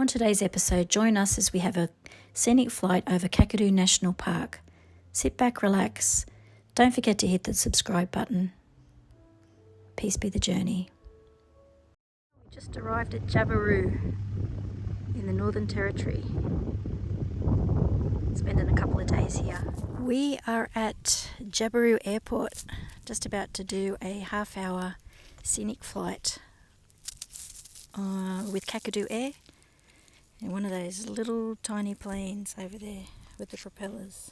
On today's episode, join us as we have a scenic flight over Kakadu National Park. Sit back, relax. Don't forget to hit the subscribe button. Peace be the journey. We just arrived at Jabiru in the Northern Territory. Spending a couple of days here. We are at Jabiru Airport, just about to do a half-hour scenic flight with Kakadu Air. In one of those little tiny planes over there with the propellers.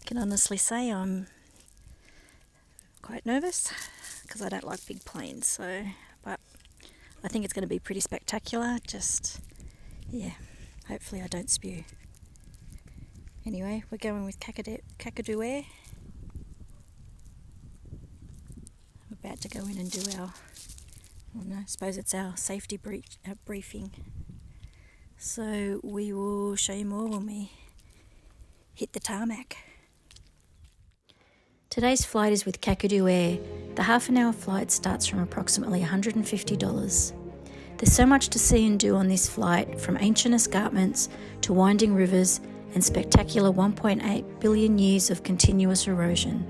I can honestly say I'm quite nervous because I don't like big planes, but I think it's going to be pretty spectacular. Hopefully I don't spew. Anyway, we're going with Kakadu Air. We're about to go in and do I suppose it's our safety briefing. So we will show you more when we hit the tarmac. Today's flight is with Kakadu Air. The half-an-hour flight starts from approximately $150. There's so much to see and do on this flight, from ancient escarpments to winding rivers and spectacular 1.8 billion years of continuous erosion.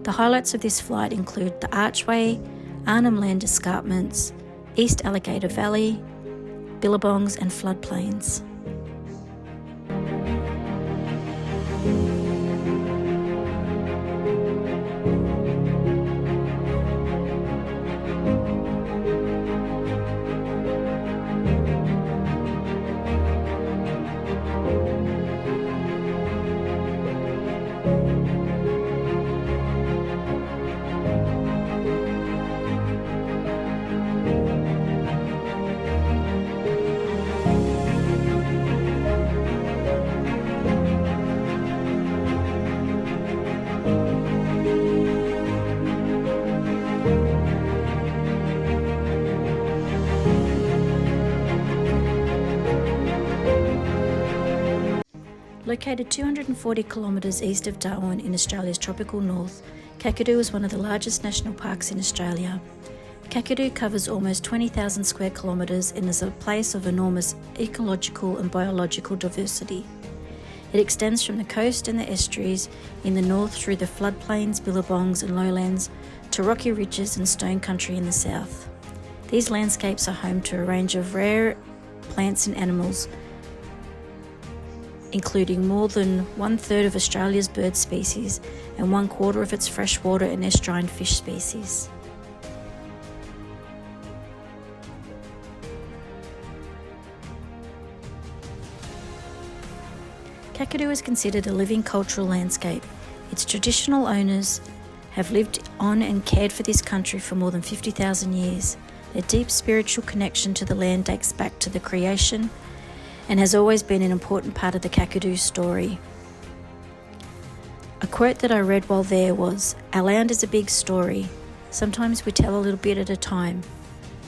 The highlights of this flight include the Archway, Arnhem Land escarpments, East Alligator Valley, billabongs and floodplains. Located 240 kilometres east of Darwin in Australia's tropical north, Kakadu is one of the largest national parks in Australia. Kakadu covers almost 20,000 square kilometres and is a place of enormous ecological and biological diversity. It extends from the coast and the estuaries in the north through the floodplains, billabongs and lowlands to rocky ridges and stone country in the south. These landscapes are home to a range of rare plants and animals, including more than 1/3 of Australia's bird species and 1/4 of its freshwater and estuarine fish species. Kakadu is considered a living cultural landscape. Its traditional owners have lived on and cared for this country for more than 50,000 years. Their deep spiritual connection to the land dates back to the creation and has always been an important part of the Kakadu story. A quote that I read while there was, "Our land is a big story. Sometimes we tell a little bit at a time.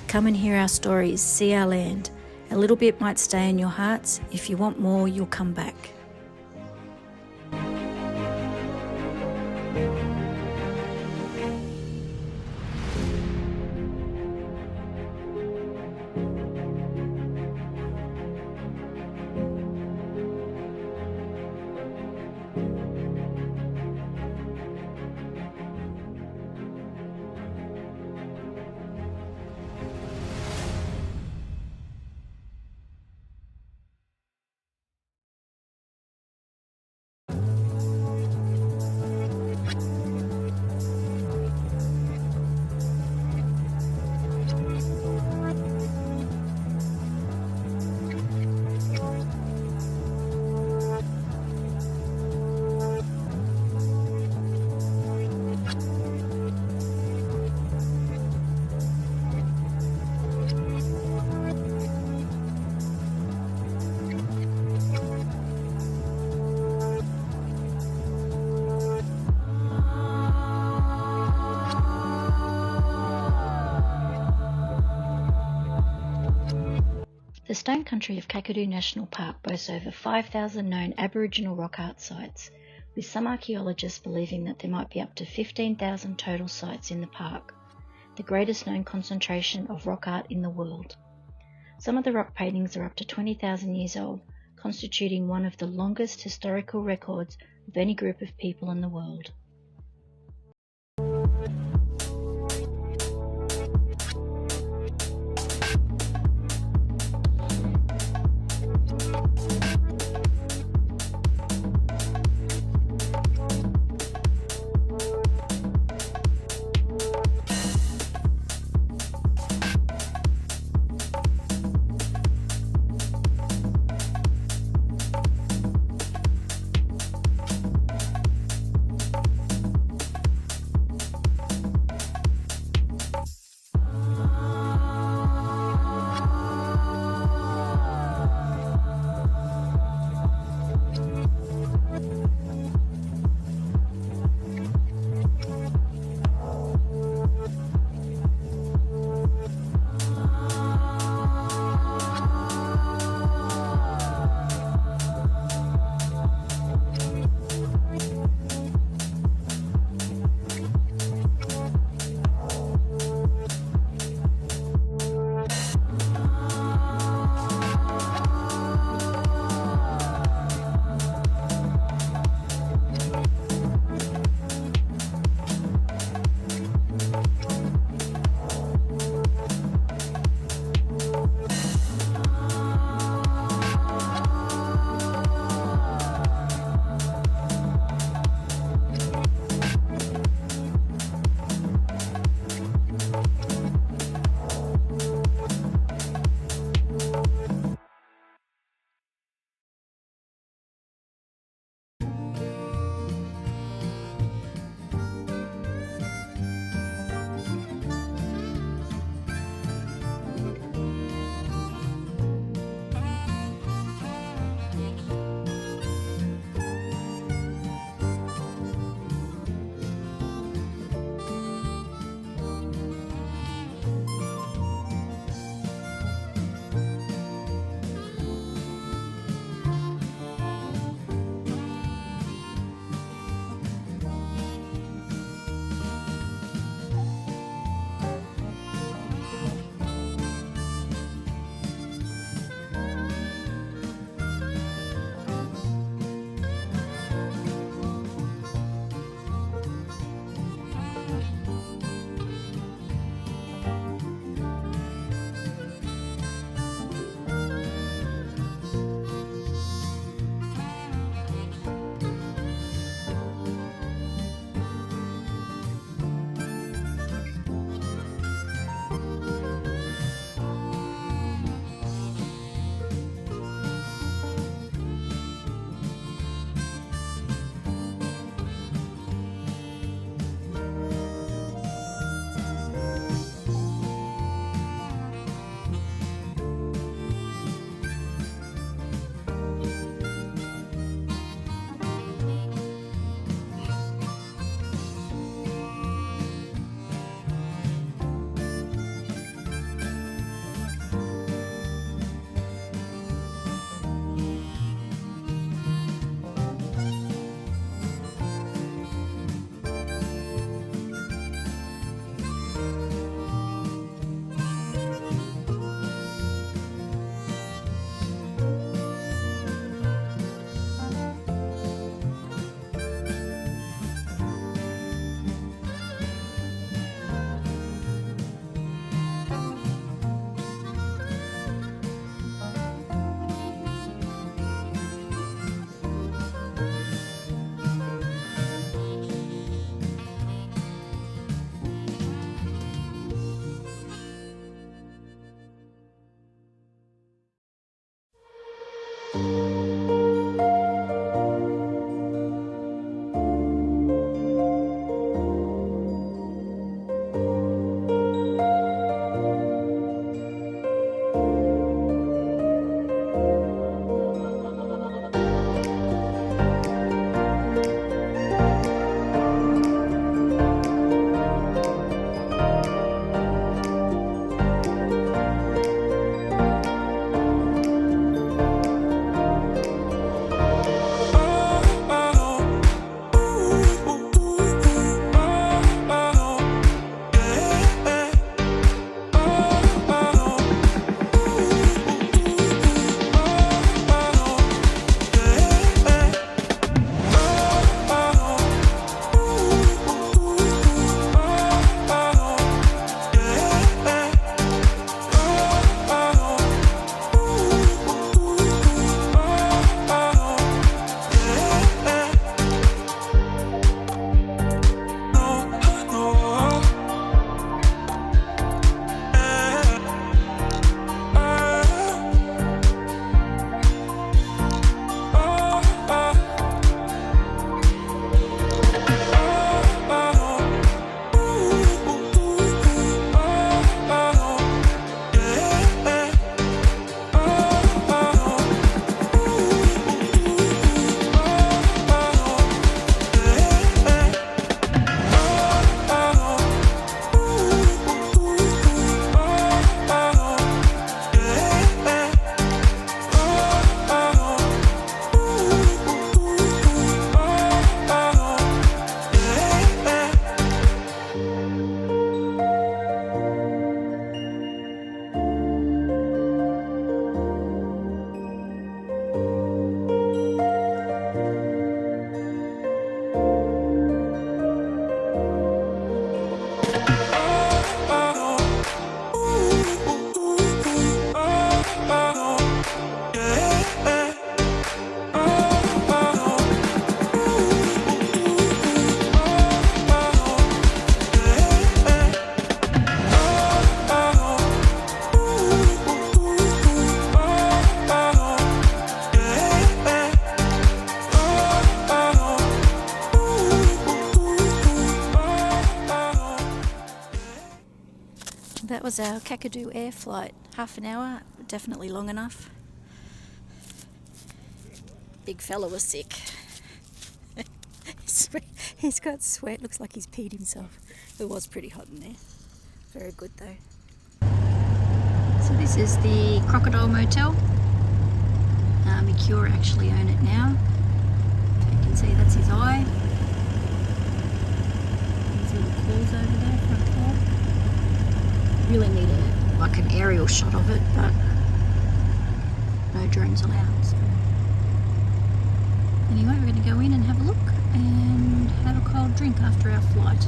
Come and hear our stories, see our land. A little bit might stay in your hearts. If you want more, you'll come back." The stone country of Kakadu National Park boasts over 5,000 known Aboriginal rock art sites, with some archaeologists believing that there might be up to 15,000 total sites in the park. the greatest known concentration of rock art in the world. Some of the rock paintings are up to 20,000 years old, constituting one of the longest historical records of any group of people in the world. That was our Kakadu air flight. Half an hour, definitely long enough. Big fella was sick. He's got sweat, looks like he's peed himself. It was pretty hot in there. Very good though. So this is the Crocodile Motel. Mercure actually own it now. You can see that's his eye. These little claws over there, front claw. Really need an aerial shot of it, but no drones allowed. So. Anyway, we're going to go in and have a look and have a cold drink after our flight.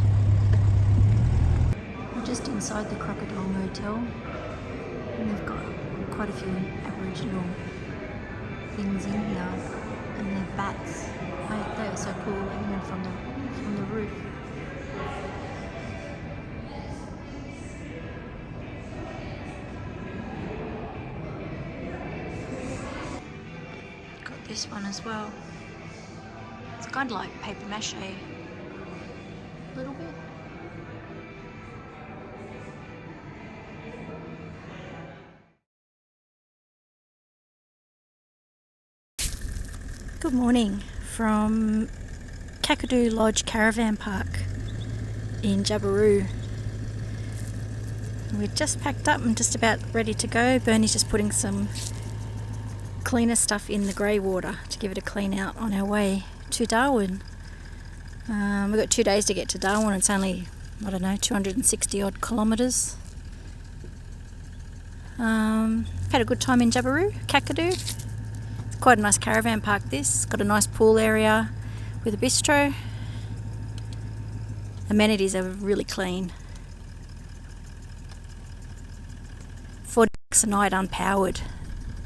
We're just inside the Crocodile Motel, and they've got quite a few Aboriginal things in here, and they're bats. They are so cool, hanging from the roof. Got this one as well. It's kind of like paper mache, a little bit. Good morning from Kakadu Lodge Caravan Park in Jabiru. We're just packed up and just about ready to go. Bernie's just putting some cleaner stuff in the grey water to give it a clean out on our way to Darwin. We've got 2 days to get to Darwin. It's only, 260 odd kilometres. Had a good time in Jabiru, Kakadu. Quite a nice caravan park this. Got a nice pool area with a bistro. Amenities are really clean. $40 a night unpowered.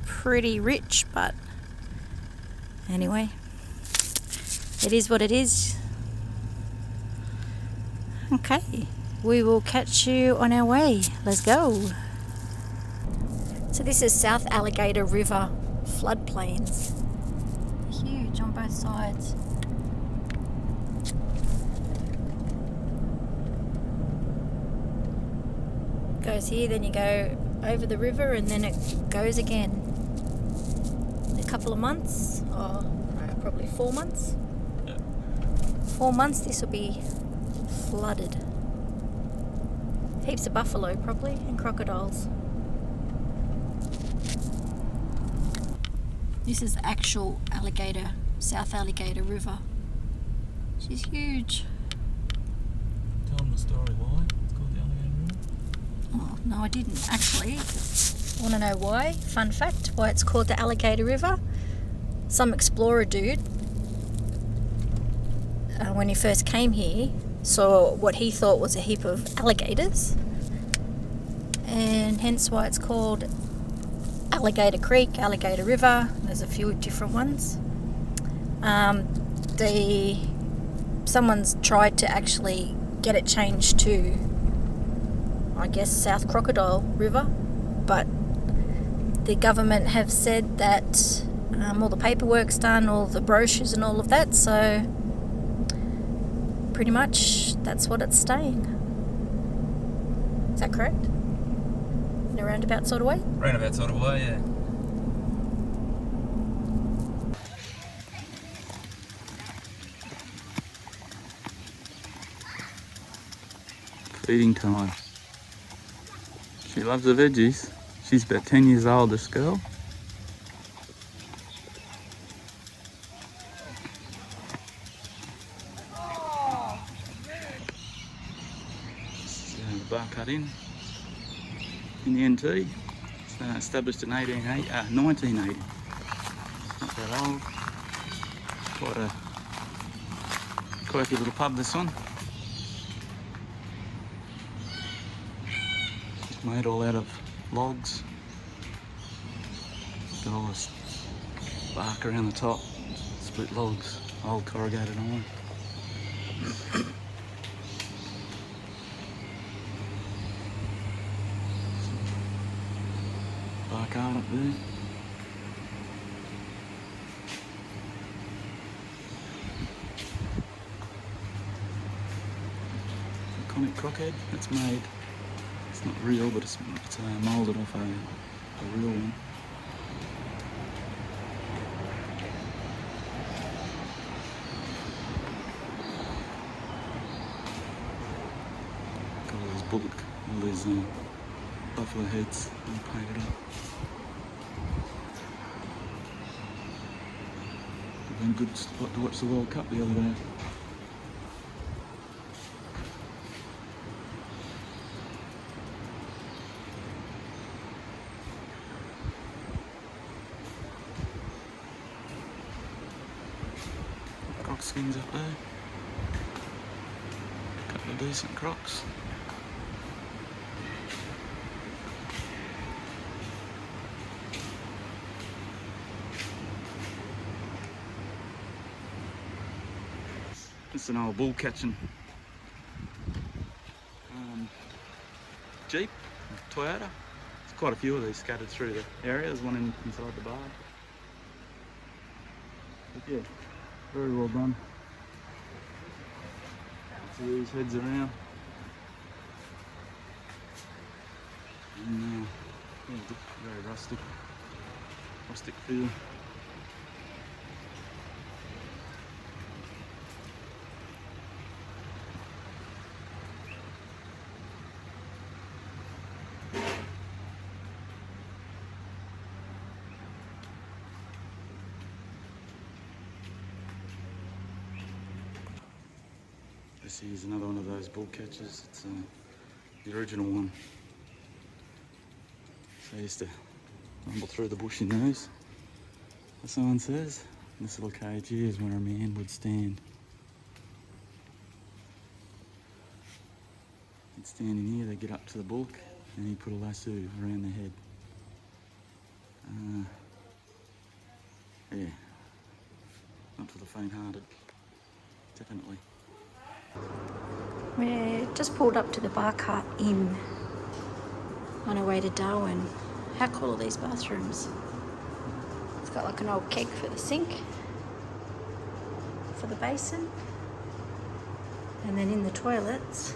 Pretty rich, but anyway, it is what it is. Okay, we will catch you on our way. Let's go. So this is South Alligator River floodplains. Huge on both sides. Goes here, then you go over the river, and then it goes again. In a couple of months, or probably 4 months. Yeah. 4 months this will be flooded. Heaps of buffalo probably, and crocodiles. This is the actual alligator, South Alligator River. She's huge. Tell them the story why it's called the Alligator River. Oh, no, I didn't actually. Want to know why? Fun fact, why it's called the Alligator River? Some explorer dude, when he first came here, saw what he thought was a heap of alligators, and hence why it's called Alligator Creek, Alligator River. There's a few different ones. Someone's tried to actually get it changed to, I guess, South Crocodile River, but the government have said that all the paperwork's done, all the brochures and all of that, so pretty much that's what it's staying. Is that correct? In a roundabout sort of way? Roundabout sort of way, yeah. Feeding time. She loves the veggies. She's about 10 years old, this girl. Bar cut in the NT. It's established in 1980. Not that old. Quite a quirky little pub, this one. It's made all out of logs. Got all this bark around the top. Split logs, old corrugated iron. Bark art up there. Iconic crockhead. It's made It's not real, but it's moulded off a real one. Got all these all these buffalo heads all painted up. It's been a good spot to watch the World Cup the other day. Croc skins up there. A couple of decent crocs. It's an old bull catching Jeep, Toyota. There's quite a few of these scattered through the area. There's one inside the bar. But yeah, very well done. See these heads around. And yeah, very rustic feel. This is another one of those bull catchers. It's the original one. So I used to rumble through the bush in those, as someone says. And this little cage here is where a man would stand. He'd stand in here, they'd get up to the bulk, and he'd put a lasso around their head. Yeah, not for the faint-hearted, definitely. We're just pulled up to the Bar Cart Inn on our way to Darwin. How cool are these bathrooms? It's got like an old keg for the sink, for the basin, and then in the toilets,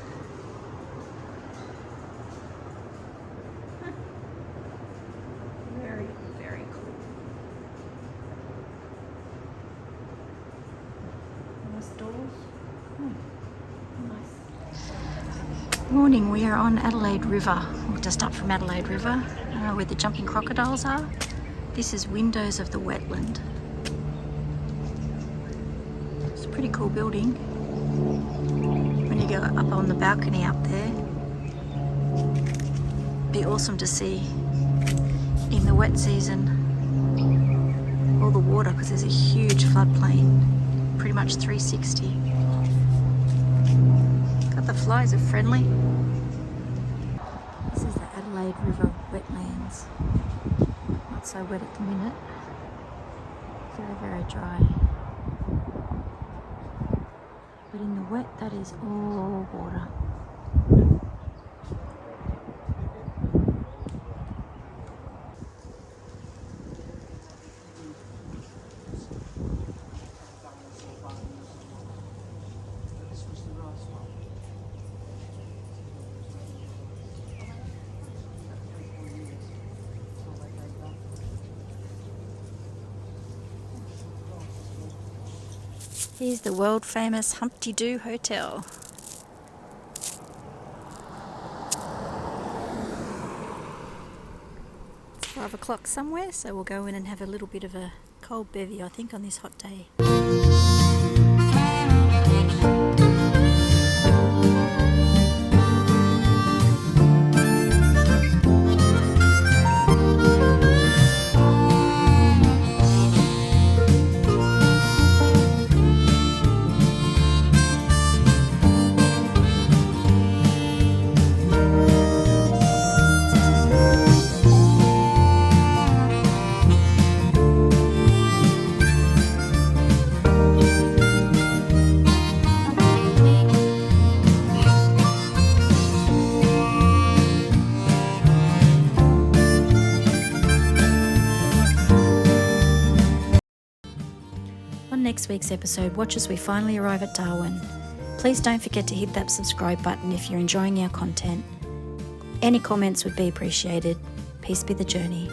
very, very cool. Nice doors. Morning, we are on Adelaide River, or just up from Adelaide River, where the jumping crocodiles are. This is Windows of the Wetland. It's a pretty cool building. When you go up on the balcony up there, be awesome to see in the wet season all the water, because there's a huge floodplain, pretty much 360. The flies are friendly. This is the Adelaide River wetlands. Not so wet at the minute. Very, very dry. But in the wet, that is all water. Here's the world famous Humpty Doo Hotel. It's 5 o'clock somewhere, so we'll go in and have a little bit of a cold bevy, I think, on this hot day. On next week's episode, watch as we finally arrive at Darwin. Please don't forget to hit that subscribe button if you're enjoying our content. Any comments would be appreciated. Peace be the journey.